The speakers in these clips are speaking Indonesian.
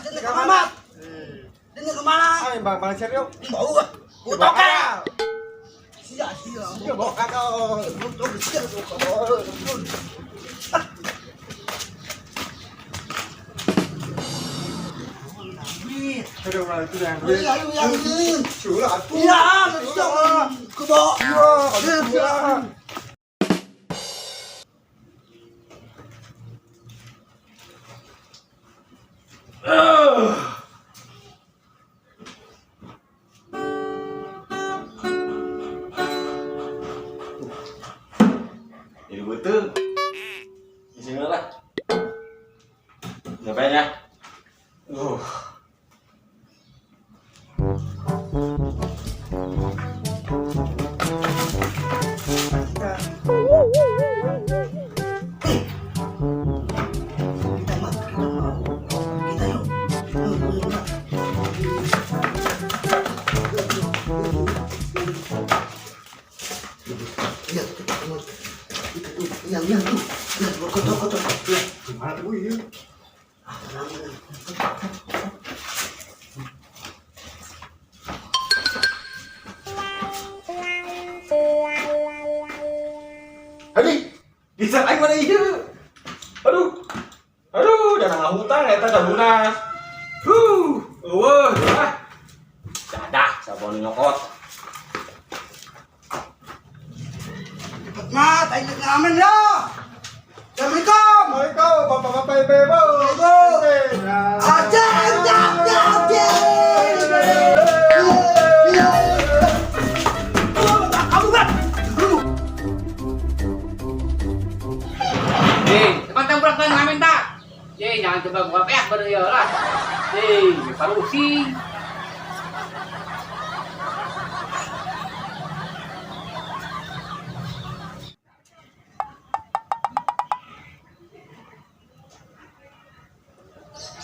Sini kemana? Sini kemana? Ay, bang serius. Bau ah. Butokan. Sia. Iya, bawa kakak. Aduh, sudah. Sudah, atuh. Iya, ke bawah. Iya. Jadi betul. Di sini lah. Ngapain ya? Yang tuh. Kotor. Gimana tuh ini? Hadi, bisa aing mana ieu? Aduh, jangan ngahutang eta ka lunas. Eueuh, ah. Dadah, sabon nyokot. Mat, ayo ngamen ya. Assalamualaikum. Assalamualaikum, bapak-bapak, ibu-ibu. Aja. Kamu kan? Teman tembrak kan ngamen tak? Jangan coba buka peak baru ya lah. Parusi.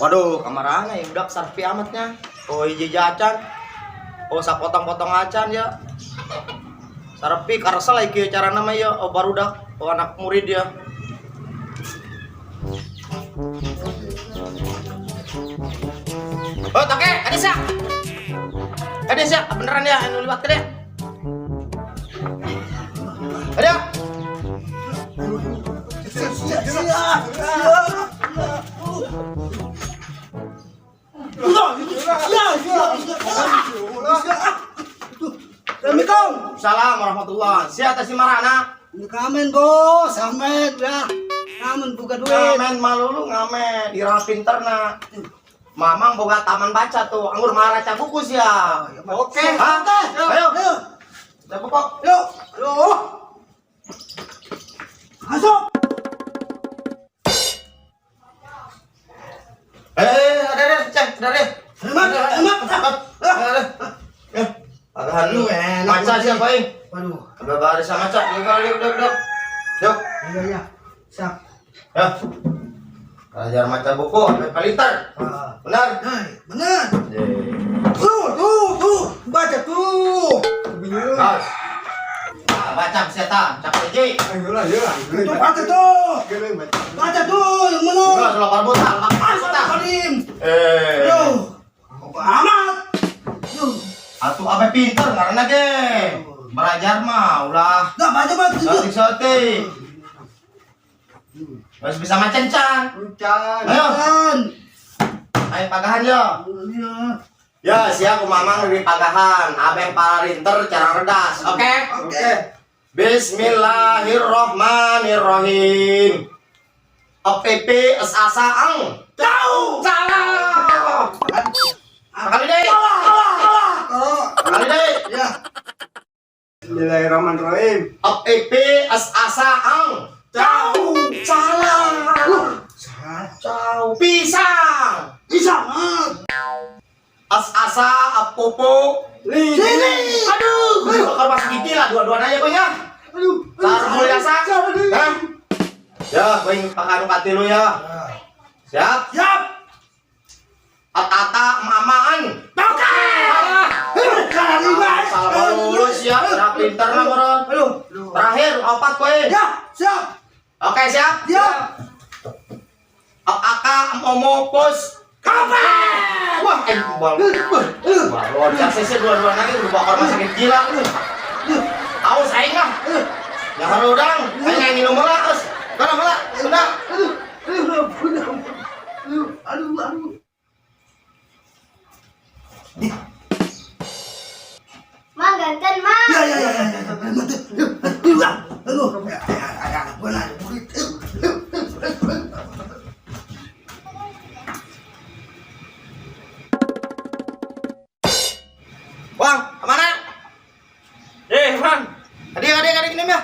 Waduh, kamarana ya udah sarpi amatnya. Oh hiji jajan. Oh sapotong-potong acan ya. Sarpi karesel lagi cara nama ya. Oh barudak. Oh anak murid ya. Oh toke, Adesya, beneran ya, anu liwat teh. Ada. Assalamualaikum. Salam warahmatullah. Siapa si marana? Ngamen bos, ngamen ya. Ngamen buka duit. Ngamen malulu ngamen. Ira pinterna. Mamang boga taman baca tuh. Anggur maraca buku ya. Oke. Ayo. Kita buka. Yuk. Masuk. Ada deh. Pagahan lu maca siapa ini? Waduh. Ada baris sama maca. Yuk. Yuk. Iya. Siap. Ya. Belajar maca buku sampai palintar. Benar? Benar. Tuh. Baca tuh. Harus. Baca peserta, cak seji. Ayolah. Tuh baca tuh. Baca tuh yang mana? Enggak, sudah parbutan. Kadim. Yo. Amat. Yo. Atuh abe pinter karena ge. Belajar mah ulah. Enggak baca. Sotik. Harus bisa macan-can. Ayo. Ayo pagahan yo. Ya, siap mamang di pagahan. Abeng palinter cara redas. Oke? Bismillahirrohmanirrohim. OPP asaang. Tahu. Salah. Kali deh. Kali deh. Ya. Bismillahirrahmanirrahim. OPP asaang. Tahu. Salah. Tahu. Pisang. Asa apopo. Sini. Aduh, bakal masuk gigi lah dua-duanya ya, Bang ya. Taruh biasa. Hah? Ya, Bang, pakai kati lu ya. Siap? Atata mamaan. Oke. Salah lulus ya, udah pinter lah, Bro. Terakhir, opat kowe. Ya, siap. Oke, siap? Siap. Aka momo pos. Wah, bal. Balon, sih dua-duanya lagi udah bakar masih kecil lah. Awas aing lah. Jangan udang, aing yang minum malah, us. Kana malah, sudah. Aduh. Mang ganten mang. Ya. Aduh. Benar. Bang, kemana? Bang. Adik ini ya.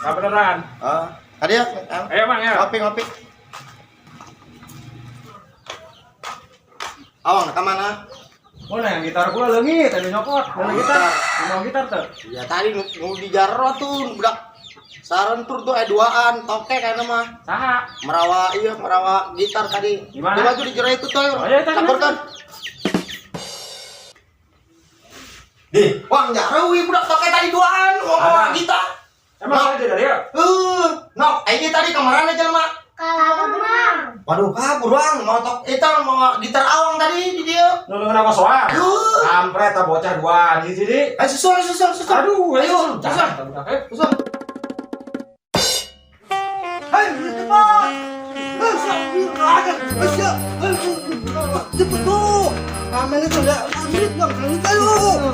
Nggak beneran. Tadi ya. Ayo, Bang, ya. Ngopi. Awang, kemana? Mana yang gitar gua leungit, tadi nyokot. Mana gitar? Mau gitar tuh. Ya tadi mau di Jarro tuh, budak. Saran tur tuh duaan, toke kayaknya mah. Saha? Merawa gitar tadi. Gimana? Coba tuh di Jarro itu tuh. Oh, iya, itu campurkan. Di, Wang Jarro budak toke tadi duaan, ngomong gitar. Emang aja dari ya? Ini tadi kemarin aja mah. Kabur mang. Waduh, kabur Bang, mau gitar awang tadi di dia. Nulungan aku soal. Kampret tak bocah duaan di sini. Ayo susul. Aduh, Ayo, susul. Hai, cepat. Cepet tuh. Amalnya tuh enggak ambil dong, kalau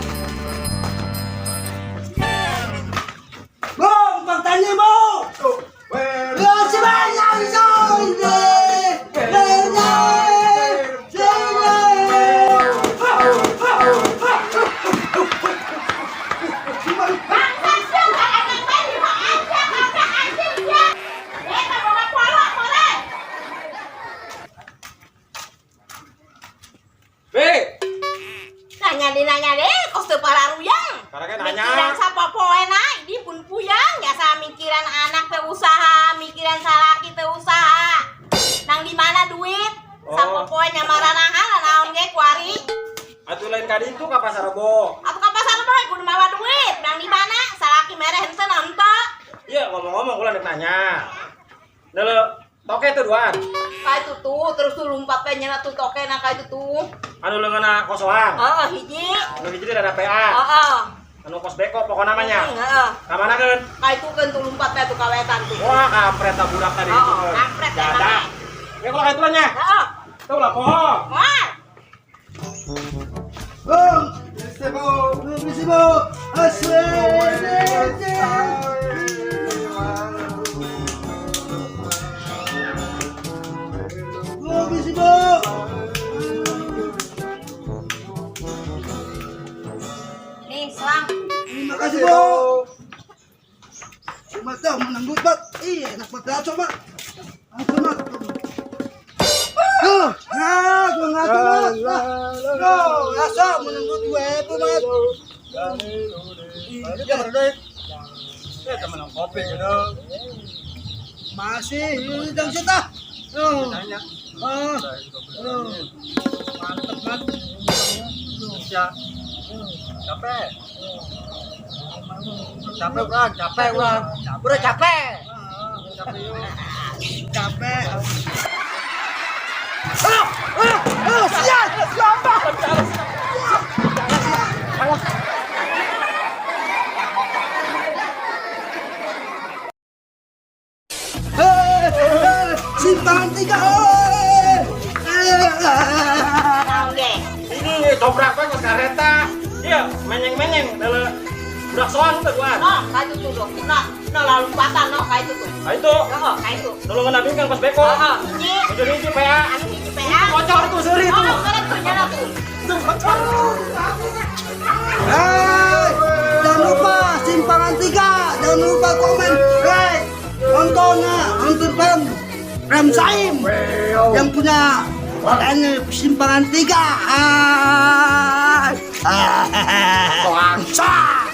Bang, tanya mau. Ya, si banyak nanya deh, kos teu pararuyang. Karena kan nanya. Mikiran sapopoe naik di pun puyang, biasa mikiran anak teu usaha, mikiran salaki teu usaha. Nang di mana duit? Sapopoe nyamaranahan naon ge kuari. Atuh lain kali itu ka pasar Rebo. Atuh ka pasar mah kudu mawa duit. Nang di mana? Salaki mere henteu henteu. Iya, ngomong-ngomong ulah nanya. Dulu toke tuh duaan. Ka itu tuh terus tuh lumpat teh nyana tuh toke na ka itu tuh. Anu leungeuna kosoan. Hiji. Anu hiji ada PA. Anu kos beko pokok namanya. Heeh. Ka mana keun? Ka itu kan tuh lumpat teh tuh kawetan tuh. Wah, kampret tak budak tadi itu. Kampret teh. Dadah. Ya kalau kayak itulah nya. Heeh. Tuh lah pohon. Wah. Bang, bisa Nih, selang. Terima kasih, Bu. Cuma tahu menanggut, Pak. Iya, enak banget coba. Mat. Gua ngatur, Mat. Asa menanggut gue, Bu, Mat. Iya, berdua. Ya teman kopi gitu. Masih, dan sudah. Tanya. Mantep, Mat. Ya. Capek, Bang. Udah capek. Capek. Siap. Simpangan 3. Naon ge? Ini dobrak banget kareta. Iya, menyeng-menyeng dulu budak soan tuh duaan. No, ka itu tuh. No lalu lompatan no ka itu tuh. Nah itu. Heeh, ka itu. Nulungan abing kan kos beko. Heeh, hiji. Hiji PA. Anu hiji PA. Kocor tuh seuri tuh. Oh, keren tuh nyana tuh. Jangan lupa simpangan 3. Jangan lupa komen, like, nonton Rem Saim yang punya simpangan 3. Bangsa.